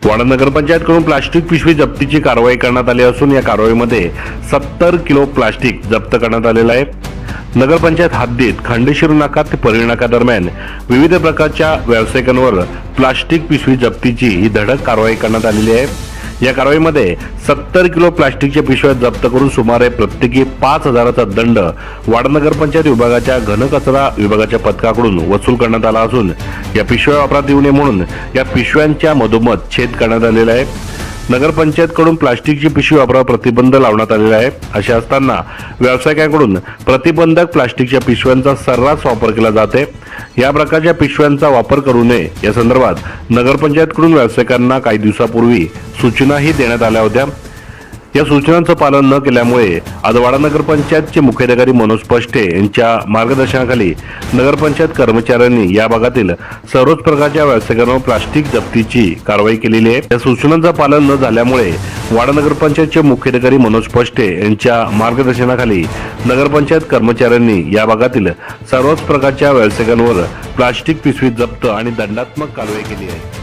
वाडा नगरपंचायतकडून plastic पिशवी जप्तीची कारवाई करण्यात आली असून या कारवाईमध्ये 70 किलो प्लास्टिक जप्त करण्यात आलेलं आहे। नगरपंचायत हद्दीत खंडेश्वर नाका ते परळी नाका दरम्यान विविध प्रकारच्या व्यावसायिकांवर प्लास्टिक पिशवी जप्तीची ही धडक कारवाई करण्यात आलेली आहे। या कारवाईमध्ये 70 किलो प्लास्टिकच्या पिशव्या जप्त करून सुमारे प्रत्येकी 5,000चा दंड वाडा नगरपंचायत विभागाच्या घनकचरा विभागाच्या पथकाकडून वसूल करण्यात आला असून या पिशव्या वापरात येऊ नये म्हणून या पिशव्यांच्या मधोमध छेद करण्यात आलेला आहे। नगरपंचायतकडून प्लास्टिकची पिशवी वापरावर प्रतिबंध लावण्यात आलेला आहे। अशा असताना व्यावसायिकांकडून प्रतिबंधक प्लास्टिकच्या पिशव्यांचा सर्रास वापर केला जाते। या प्रकारच्या पिशव्यांचा वापर करू नये या संदर्भात नगरपंचायतकडून व्यावसायिकांना काही दिवसापूर्वी सूचनाही देण्यात आल्या होत्या। या सूचनांचं पालन न केल्यामुळे आज वाडा नगरपंचायतचे मुख्याधिकारी मनोज पष्टे यांच्या मार्गदर्शनाखाली नगरपंचायत कर्मचाऱ्यांनी या भागातील सर्वच प्रकारच्या व्यावसायिकांवर प्लास्टिक जप्तीची कारवाई केलेली आहे। या सूचनांचं पालन न झाल्यामुळे वाडा नगरपंचायतचे मुख्याधिकारी मनोज पष्टे यांच्या मार्गदर्शनाखाली नगरपंचायत कर्मचाऱ्यांनी या भागातील सर्वच प्रकारच्या व्यावसायिकांवर प्लास्टिक पिशवी जप्त आणि दंडात्मक कारवाई केली आहे।